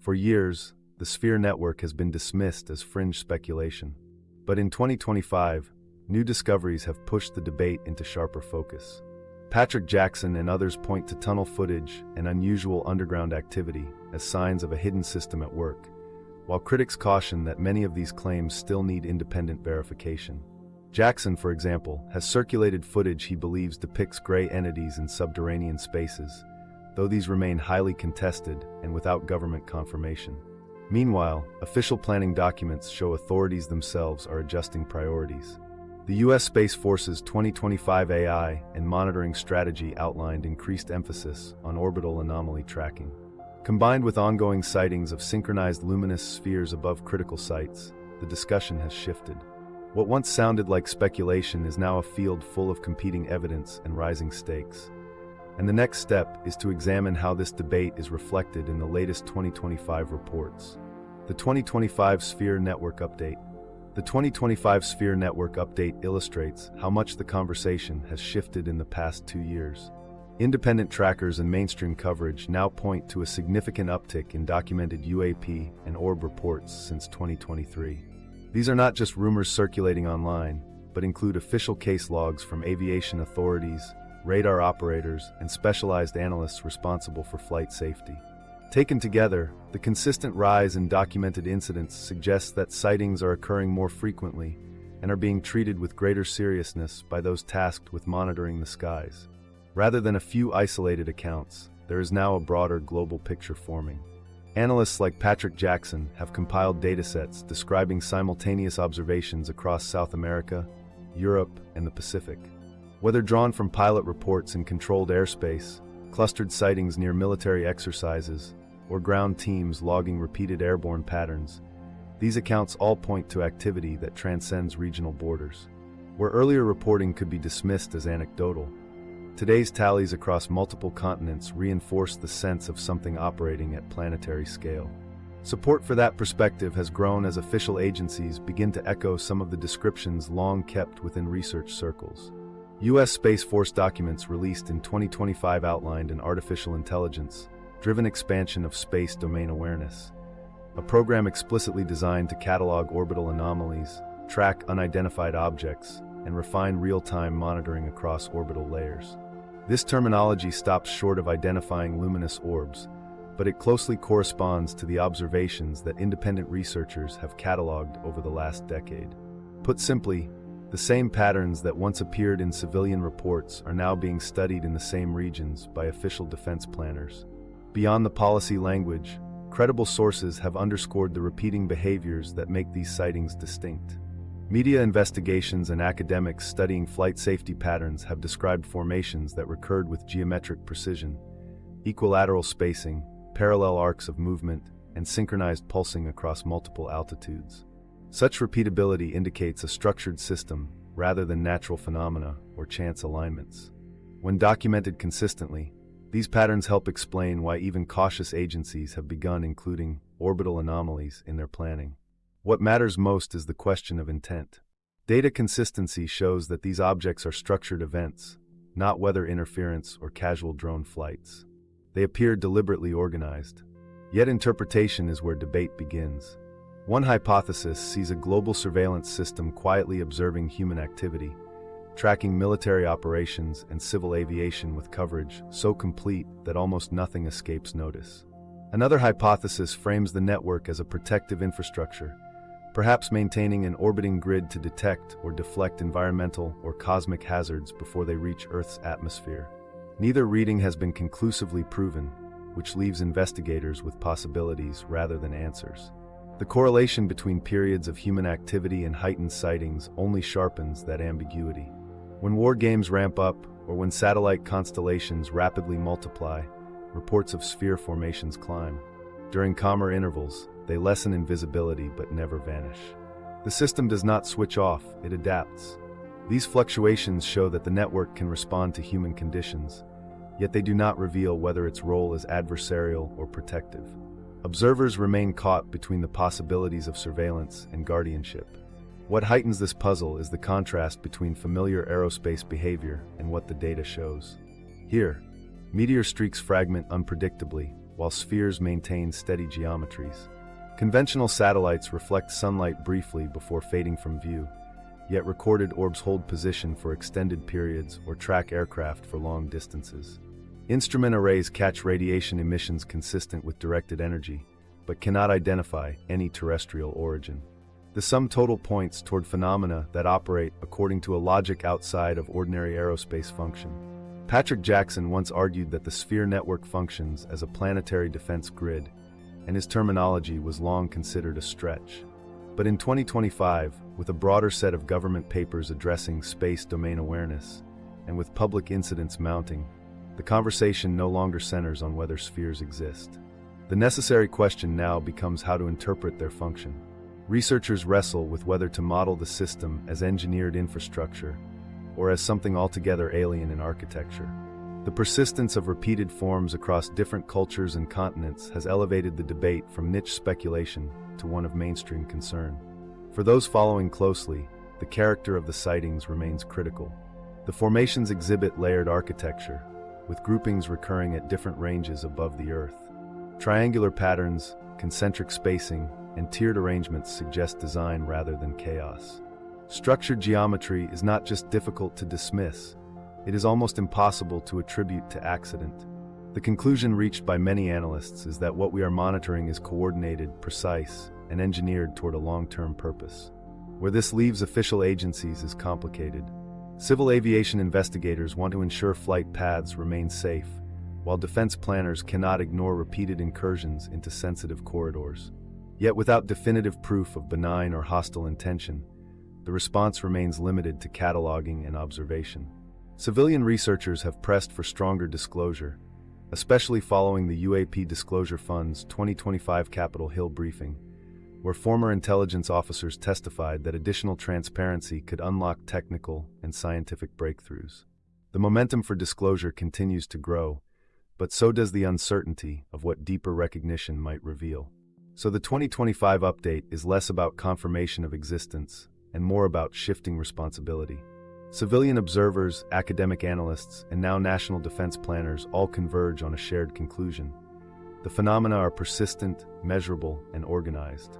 For years, the sphere network has been dismissed as fringe speculation. But in 2025, new discoveries have pushed the debate into sharper focus. Patrick Jackson and others point to tunnel footage and unusual underground activity as signs of a hidden system at work, while critics caution that many of these claims still need independent verification. Jackson, for example, has circulated footage he believes depicts gray entities in subterranean spaces, though these remain highly contested and without government confirmation. Meanwhile, official planning documents show authorities themselves are adjusting priorities. The U.S. Space Force's 2025 AI and monitoring strategy outlined increased emphasis on orbital anomaly tracking. Combined with ongoing sightings of synchronized luminous spheres above critical sites, the discussion has shifted. What once sounded like speculation is now a field full of competing evidence and rising stakes. And the next step is to examine how this debate is reflected in the latest 2025 reports. The 2025 Sphere Network Update. The 2025 Sphere Network Update illustrates how much the conversation has shifted in the past 2 years. Independent trackers and mainstream coverage now point to a significant uptick in documented UAP and orb reports since 2023. These are not just rumors circulating online, but include official case logs from aviation authorities, radar operators, and specialized analysts responsible for flight safety. Taken together, the consistent rise in documented incidents suggests that sightings are occurring more frequently and are being treated with greater seriousness by those tasked with monitoring the skies. Rather than a few isolated accounts, there is now a broader global picture forming. Analysts like Patrick Jackson have compiled datasets describing simultaneous observations across South America, Europe, and the Pacific. Whether drawn from pilot reports in controlled airspace, clustered sightings near military exercises, or ground teams logging repeated airborne patterns, these accounts all point to activity that transcends regional borders. Where earlier reporting could be dismissed as anecdotal, today's tallies across multiple continents reinforce the sense of something operating at planetary scale. Support for that perspective has grown as official agencies begin to echo some of the descriptions long kept within research circles. U.S. Space Force documents released in 2025 outlined an artificial intelligence-driven expansion of space domain awareness, a program explicitly designed to catalog orbital anomalies, track unidentified objects, and refine real-time monitoring across orbital layers. This terminology stops short of identifying luminous orbs, but it closely corresponds to the observations that independent researchers have cataloged over the last decade. Put simply, the same patterns that once appeared in civilian reports are now being studied in the same regions by official defense planners. Beyond the policy language, credible sources have underscored the repeating behaviors that make these sightings distinct. Media investigations and academics studying flight safety patterns have described formations that recurred with geometric precision, equilateral spacing, parallel arcs of movement, and synchronized pulsing across multiple altitudes. Such repeatability indicates a structured system rather than natural phenomena or chance alignments. When documented consistently, these patterns help explain why even cautious agencies have begun including orbital anomalies in their planning. What matters most is the question of intent. Data consistency shows that these objects are structured events, not weather interference or casual drone flights. They appear deliberately organized. Yet interpretation is where debate begins. One hypothesis sees a global surveillance system quietly observing human activity, tracking military operations and civil aviation with coverage so complete that almost nothing escapes notice. Another hypothesis frames the network as a protective infrastructure, perhaps maintaining an orbiting grid to detect or deflect environmental or cosmic hazards before they reach Earth's atmosphere. Neither reading has been conclusively proven, which leaves investigators with possibilities rather than answers. The correlation between periods of human activity and heightened sightings only sharpens that ambiguity. When war games ramp up, or when satellite constellations rapidly multiply, reports of sphere formations climb. During calmer intervals, they lessen in visibility but never vanish. The system does not switch off, it adapts. These fluctuations show that the network can respond to human conditions, yet they do not reveal whether its role is adversarial or protective. Observers remain caught between the possibilities of surveillance and guardianship. What heightens this puzzle is the contrast between familiar aerospace behavior and what the data shows. Here, meteor streaks fragment unpredictably, while spheres maintain steady geometries. Conventional satellites reflect sunlight briefly before fading from view, yet recorded orbs hold position for extended periods or track aircraft for long distances. Instrument arrays catch radiation emissions consistent with directed energy, but cannot identify any terrestrial origin. The sum total points toward phenomena that operate according to a logic outside of ordinary aerospace function. Patrick Jackson once argued that the sphere network functions as a planetary defense grid, and his terminology was long considered a stretch. But in 2025, with a broader set of government papers addressing space domain awareness, and with public incidents mounting, the conversation no longer centers on whether spheres exist. The necessary question now becomes how to interpret their function. Researchers wrestle with whether to model the system as engineered infrastructure or as something altogether alien in architecture. The persistence of repeated forms across different cultures and continents has elevated the debate from niche speculation to one of mainstream concern. For those following closely, the character of the sightings remains critical. The formations exhibit layered architecture, with groupings recurring at different ranges above the Earth. Triangular patterns, concentric spacing, and tiered arrangements suggest design rather than chaos. Structured geometry is not just difficult to dismiss, it is almost impossible to attribute to accident. The conclusion reached by many analysts is that what we are monitoring is coordinated, precise, and engineered toward a long-term purpose. Where this leaves official agencies is complicated. Civil aviation investigators want to ensure flight paths remain safe, while defense planners cannot ignore repeated incursions into sensitive corridors. Yet without definitive proof of benign or hostile intention, the response remains limited to cataloging and observation. Civilian researchers have pressed for stronger disclosure, especially following the UAP Disclosure Fund's 2025 Capitol Hill briefing, where former intelligence officers testified that additional transparency could unlock technical and scientific breakthroughs. The momentum for disclosure continues to grow, but so does the uncertainty of what deeper recognition might reveal. So the 2025 update is less about confirmation of existence and more about shifting responsibility. Civilian observers, academic analysts, and now national defense planners all converge on a shared conclusion. The phenomena are persistent, measurable, and organized.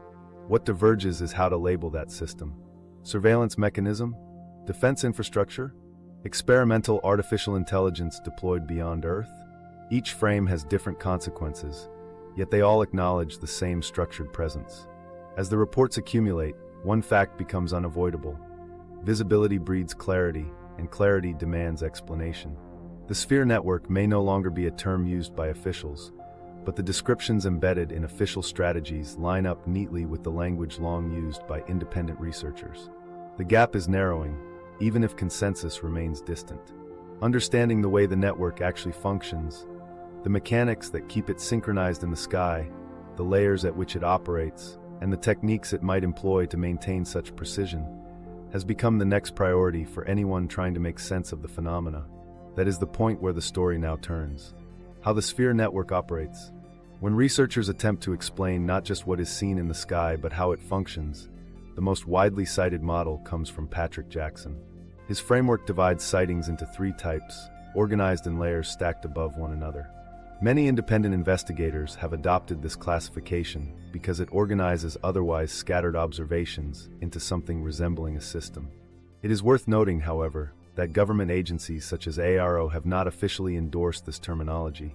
What diverges is how to label that system. Surveillance mechanism? Defense infrastructure? Experimental artificial intelligence deployed beyond Earth? Each frame has different consequences, yet they all acknowledge the same structured presence. As the reports accumulate, one fact becomes unavoidable. Visibility breeds clarity, and clarity demands explanation. The sphere network may no longer be a term used by officials, but the descriptions embedded in official strategies line up neatly with the language long used by independent researchers. The gap is narrowing, even if consensus remains distant. Understanding the way the network actually functions, the mechanics that keep it synchronized in the sky, the layers at which it operates, and the techniques it might employ to maintain such precision, has become the next priority for anyone trying to make sense of the phenomena. That is the point where the story now turns. How the sphere network operates. When researchers attempt to explain not just what is seen in the sky but how it functions, the most widely cited model comes from Patrick Jackson. His framework divides sightings into three types, organized in layers stacked above one another. Many independent investigators have adopted this classification because it organizes otherwise scattered observations into something resembling a system. It is worth noting, however, that government agencies such as ARRO have not officially endorsed this terminology.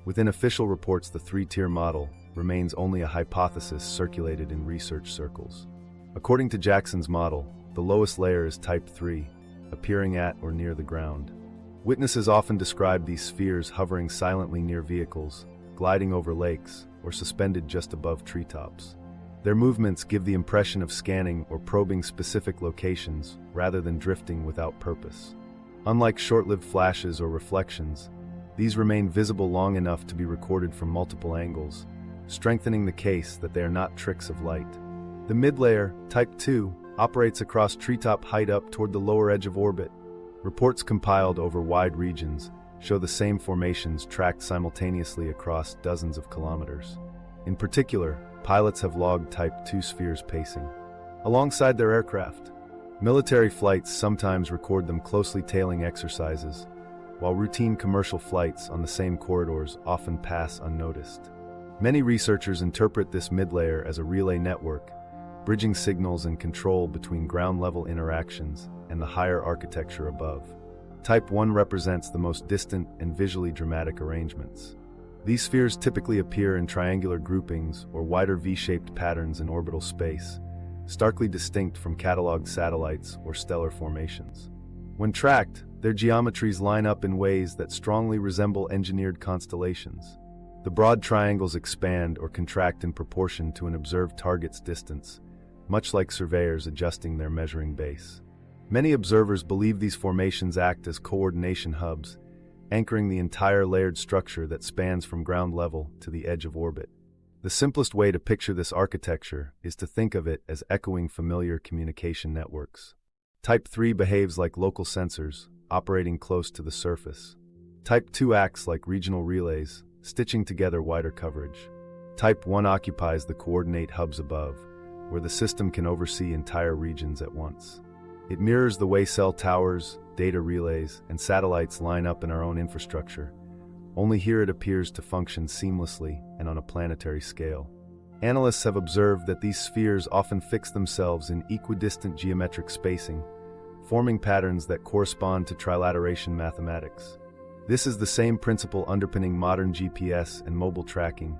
Within official reports, the three-tier model remains only a hypothesis circulated in research circles. According to Jackson's model, the lowest layer is Type 3, appearing at or near the ground. Witnesses often describe these spheres hovering silently near vehicles, gliding over lakes, or suspended just above treetops. Their movements give the impression of scanning or probing specific locations rather than drifting without purpose. Unlike short-lived flashes or reflections, these remain visible long enough to be recorded from multiple angles, strengthening the case that they are not tricks of light. The mid-layer, Type 2, operates across treetop height up toward the lower edge of orbit. Reports compiled over wide regions show the same formations tracked simultaneously across dozens of kilometers. In particular, pilots have logged Type 2 spheres pacing alongside their aircraft. Military flights sometimes record them closely tailing exercises, while routine commercial flights on the same corridors often pass unnoticed. Many researchers interpret this midlayer as a relay network, bridging signals and control between ground-level interactions and the higher architecture above. Type 1 represents the most distant and visually dramatic arrangements. These spheres typically appear in triangular groupings or wider V-shaped patterns in orbital space, starkly distinct from cataloged satellites or stellar formations. When tracked, their geometries line up in ways that strongly resemble engineered constellations. The broad triangles expand or contract in proportion to an observed target's distance, much like surveyors adjusting their measuring base. Many observers believe these formations act as coordination hubs, anchoring the entire layered structure that spans from ground level to the edge of orbit. The simplest way to picture this architecture is to think of it as echoing familiar communication networks. Type 3 behaves like local sensors, operating close to the surface. Type 2 acts like regional relays, stitching together wider coverage. Type 1 occupies the coordinate hubs above, where the system can oversee entire regions at once. It mirrors the way cell towers, data relays, and satellites line up in our own infrastructure, only here it appears to function seamlessly and on a planetary scale. Analysts have observed that these spheres often fix themselves in equidistant geometric spacing, forming patterns that correspond to trilateration mathematics. This is the same principle underpinning modern GPS and mobile tracking.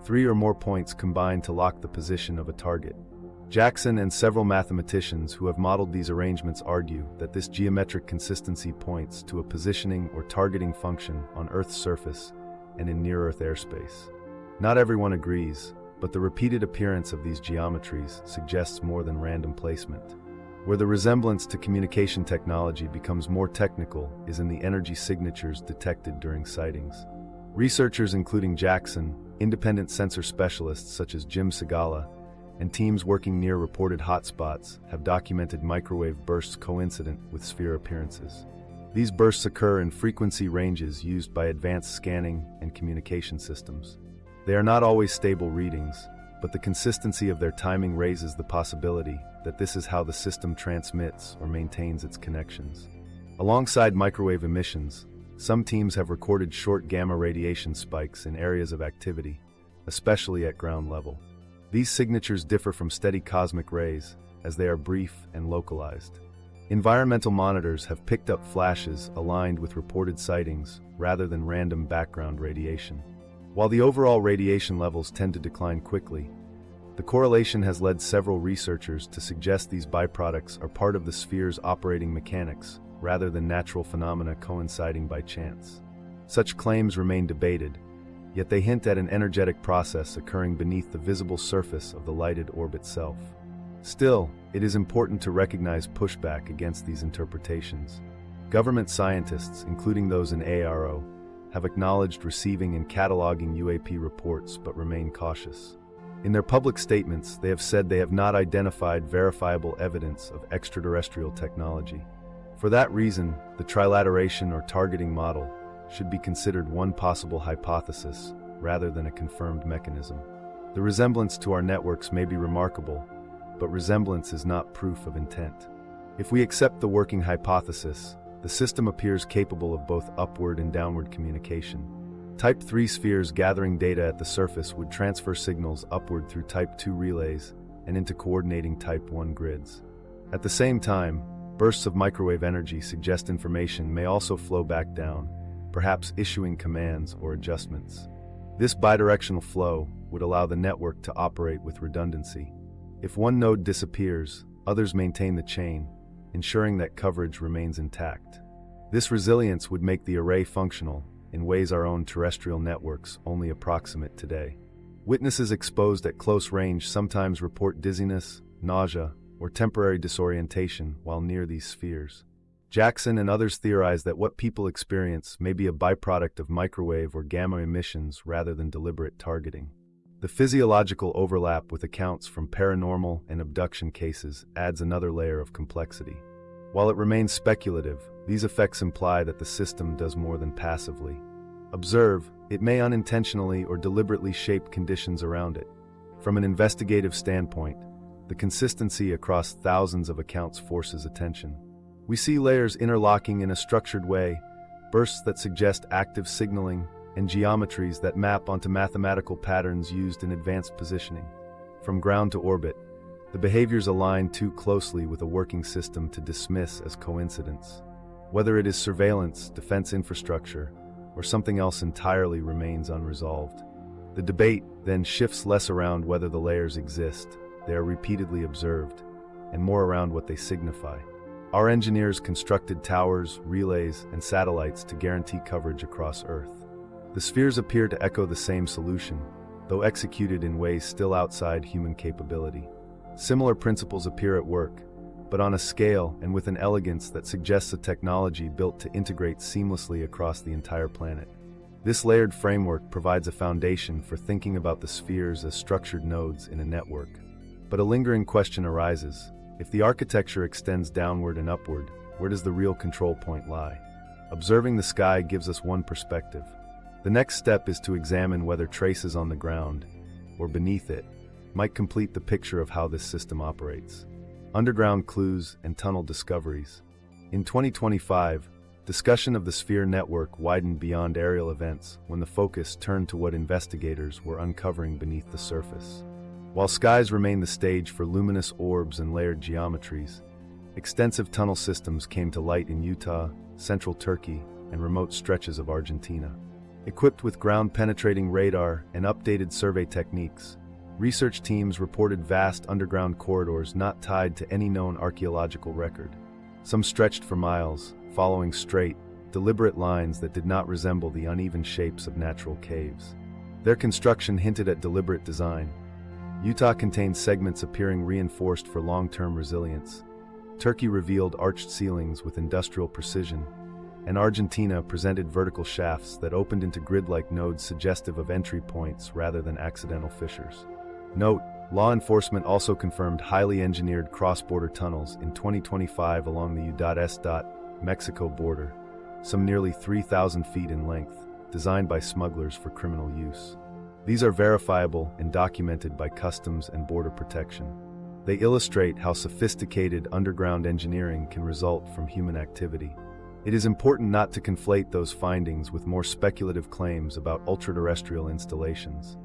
3 or more points combine to lock the position of a target. Jackson and several mathematicians who have modeled these arrangements argue that this geometric consistency points to a positioning or targeting function on Earth's surface and in near-Earth airspace. Not everyone agrees, but the repeated appearance of these geometries suggests more than random placement. Where the resemblance to communication technology becomes more technical is in the energy signatures detected during sightings. Researchers including Jackson, independent sensor specialists such as Jim Segala, and teams working near reported hotspots have documented microwave bursts coincident with sphere appearances. These bursts occur in frequency ranges used by advanced scanning and communication systems. They are not always stable readings, but the consistency of their timing raises the possibility that this is how the system transmits or maintains its connections. Alongside microwave emissions, some teams have recorded short gamma radiation spikes in areas of activity, especially at ground level. These signatures differ from steady cosmic rays, as they are brief and localized. Environmental monitors have picked up flashes aligned with reported sightings rather than random background radiation. While the overall radiation levels tend to decline quickly, the correlation has led several researchers to suggest these byproducts are part of the sphere's operating mechanics rather than natural phenomena coinciding by chance. Such claims remain debated, yet they hint at an energetic process occurring beneath the visible surface of the lighted orb itself. Still, it is important to recognize pushback against these interpretations. Government scientists, including those in ARRO, have acknowledged receiving and cataloging UAP reports but remain cautious. In their public statements, they have said they have not identified verifiable evidence of extraterrestrial technology. For that reason, the trilateration or targeting model should be considered one possible hypothesis rather than a confirmed mechanism. The resemblance to our networks may be remarkable, but resemblance is not proof of intent. If we accept the working hypothesis, the system appears capable of both upward and downward communication. Type 3 spheres gathering data at the surface would transfer signals upward through Type 2 relays and into coordinating Type 1 grids. At the same time, bursts of microwave energy suggest information may also flow back down, perhaps issuing commands or adjustments. This bidirectional flow would allow the network to operate with redundancy. If one node disappears, others maintain the chain, ensuring that coverage remains intact. This resilience would make the array functional in ways our own terrestrial networks only approximate today. Witnesses exposed at close range sometimes report dizziness, nausea, or temporary disorientation while near these spheres. Jackson and others theorize that what people experience may be a byproduct of microwave or gamma emissions rather than deliberate targeting. The physiological overlap with accounts from paranormal and abduction cases adds another layer of complexity. While it remains speculative, these effects imply that the system does more than passively observe. It may unintentionally or deliberately shape conditions around it. From an investigative standpoint, the consistency across thousands of accounts forces attention. We see layers interlocking in a structured way, bursts that suggest active signaling, and geometries that map onto mathematical patterns used in advanced positioning. From ground to orbit, the behaviors align too closely with a working system to dismiss as coincidence. Whether it is surveillance, defense infrastructure, or something else entirely remains unresolved. The debate then shifts less around whether the layers exist, they are repeatedly observed, and more around what they signify. Our engineers constructed towers, relays, and satellites to guarantee coverage across Earth. The spheres appear to echo the same solution, though executed in ways still outside human capability. Similar principles appear at work, but on a scale and with an elegance that suggests a technology built to integrate seamlessly across the entire planet. This layered framework provides a foundation for thinking about the spheres as structured nodes in a network. But a lingering question arises. If the architecture extends downward and upward, where does the real control point lie? Observing the sky gives us one perspective. The next step is to examine whether traces on the ground, or beneath it, might complete the picture of how this system operates. Underground clues and tunnel discoveries. In 2025, discussion of the sphere network widened beyond aerial events when the focus turned to what investigators were uncovering beneath the surface. While skies remain the stage for luminous orbs and layered geometries, extensive tunnel systems came to light in Utah, central Turkey, and remote stretches of Argentina. Equipped with ground-penetrating radar and updated survey techniques, research teams reported vast underground corridors not tied to any known archaeological record. Some stretched for miles, following straight, deliberate lines that did not resemble the uneven shapes of natural caves. Their construction hinted at deliberate design. Utah contained segments appearing reinforced for long-term resilience. Turkey revealed arched ceilings with industrial precision, and Argentina presented vertical shafts that opened into grid-like nodes suggestive of entry points rather than accidental fissures. Note, law enforcement also confirmed highly engineered cross-border tunnels in 2025 along the U.S.-Mexico border, some nearly 3,000 feet in length, designed by smugglers for criminal use. These are verifiable and documented by Customs and Border Protection. They illustrate how sophisticated underground engineering can result from human activity. It is important not to conflate those findings with more speculative claims about ultraterrestrial installations.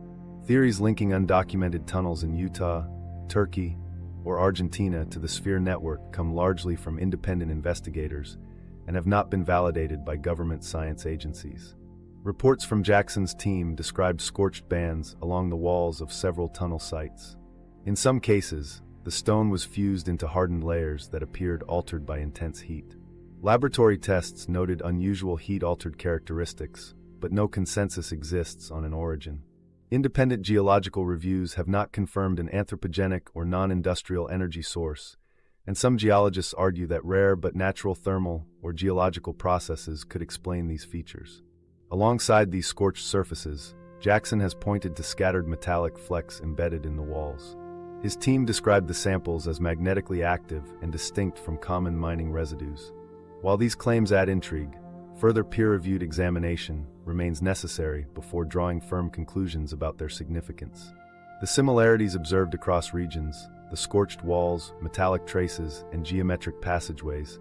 Theories linking undocumented tunnels in Utah, Turkey, or Argentina to the sphere network come largely from independent investigators and have not been validated by government science agencies. Reports from Jackson's team described scorched bands along the walls of several tunnel sites. In some cases, the stone was fused into hardened layers that appeared altered by intense heat. Laboratory tests noted unusual heat-altered characteristics, but no consensus exists on an origin. Independent geological reviews have not confirmed an anthropogenic or non-industrial energy source, and some geologists argue that rare but natural thermal or geological processes could explain these features. Alongside these scorched surfaces, Jackson has pointed to scattered metallic flecks embedded in the walls. His team described the samples as magnetically active and distinct from common mining residues. While these claims add intrigue, further peer-reviewed examination remains necessary before drawing firm conclusions about their significance. The similarities observed across regions, the scorched walls, metallic traces, and geometric passageways,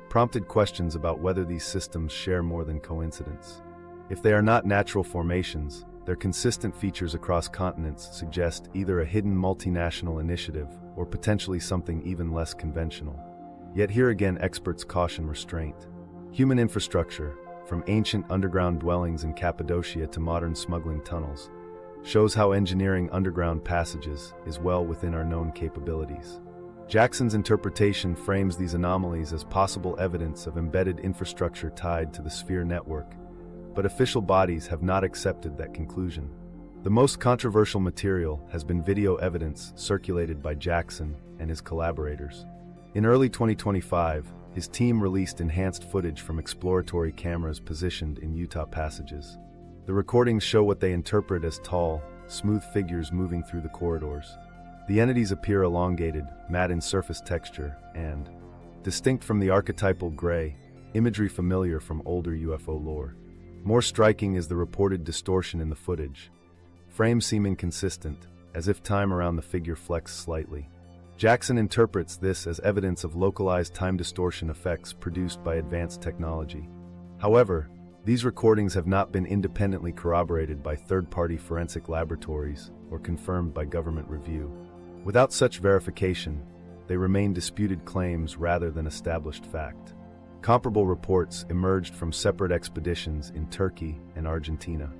prompted questions about whether these systems share more than coincidence. If they are not natural formations, their consistent features across continents suggest either a hidden multinational initiative or potentially something even less conventional. Yet here again experts caution restraint. Human infrastructure, from ancient underground dwellings in Cappadocia to modern smuggling tunnels, shows how engineering underground passages is well within our known capabilities. Jackson's interpretation frames these anomalies as possible evidence of embedded infrastructure tied to the sphere network, but official bodies have not accepted that conclusion. The most controversial material has been video evidence circulated by Jackson and his collaborators. In early 2025, his team released enhanced footage from exploratory cameras positioned in Utah passages. The recordings show what they interpret as tall, smooth figures moving through the corridors. The entities appear elongated, matte in surface texture, and, distinct from the archetypal gray, imagery familiar from older UFO lore. More striking is the reported distortion in the footage. Frames seem inconsistent, as if time around the figure flexed slightly. Jackson interprets this as evidence of localized time distortion effects produced by advanced technology. However, these recordings have not been independently corroborated by third-party forensic laboratories or confirmed by government review. Without such verification, they remain disputed claims rather than established fact. Comparable reports emerged from separate expeditions in Turkey and Argentina.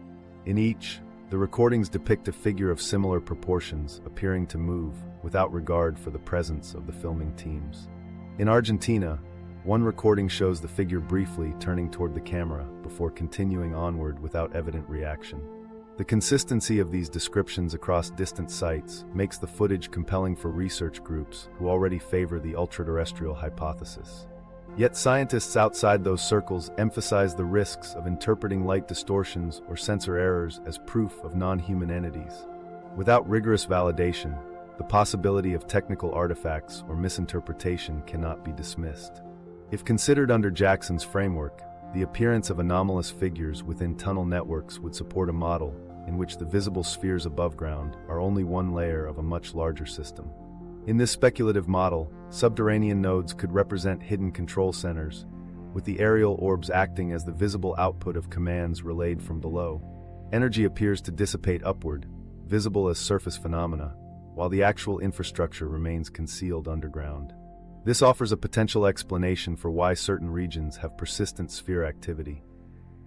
In each, the recordings depict a figure of similar proportions appearing to move without regard for the presence of the filming teams. In Argentina, one recording shows the figure briefly turning toward the camera before continuing onward without evident reaction. The consistency of these descriptions across distant sites makes the footage compelling for research groups who already favor the ultraterrestrial hypothesis. Yet scientists outside those circles emphasize the risks of interpreting light distortions or sensor errors as proof of non-human entities. Without rigorous validation, the possibility of technical artifacts or misinterpretation cannot be dismissed. If considered under Jackson's framework, the appearance of anomalous figures within tunnel networks would support a model in which the visible spheres above ground are only one layer of a much larger system. In this speculative model, subterranean nodes could represent hidden control centers, with the aerial orbs acting as the visible output of commands relayed from below. Energy appears to dissipate upward, visible as surface phenomena, while the actual infrastructure remains concealed underground. This offers a potential explanation for why certain regions have persistent sphere activity.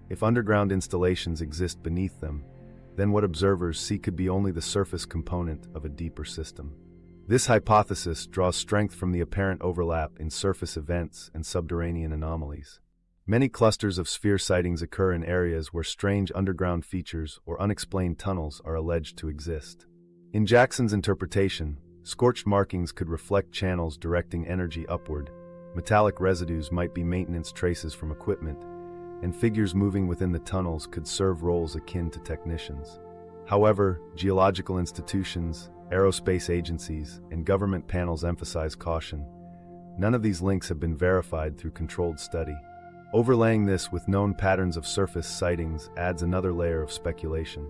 If underground installations exist beneath them, then what observers see could be only the surface component of a deeper system. This hypothesis draws strength from the apparent overlap in surface events and subterranean anomalies. Many clusters of sphere sightings occur in areas where strange underground features or unexplained tunnels are alleged to exist. In Jackson's interpretation, scorched markings could reflect channels directing energy upward, metallic residues might be maintenance traces from equipment, and figures moving within the tunnels could serve roles akin to technicians. However, geological institutions, aerospace agencies, and government panels emphasize caution. None of these links have been verified through controlled study. Overlaying this with known patterns of surface sightings adds another layer of speculation.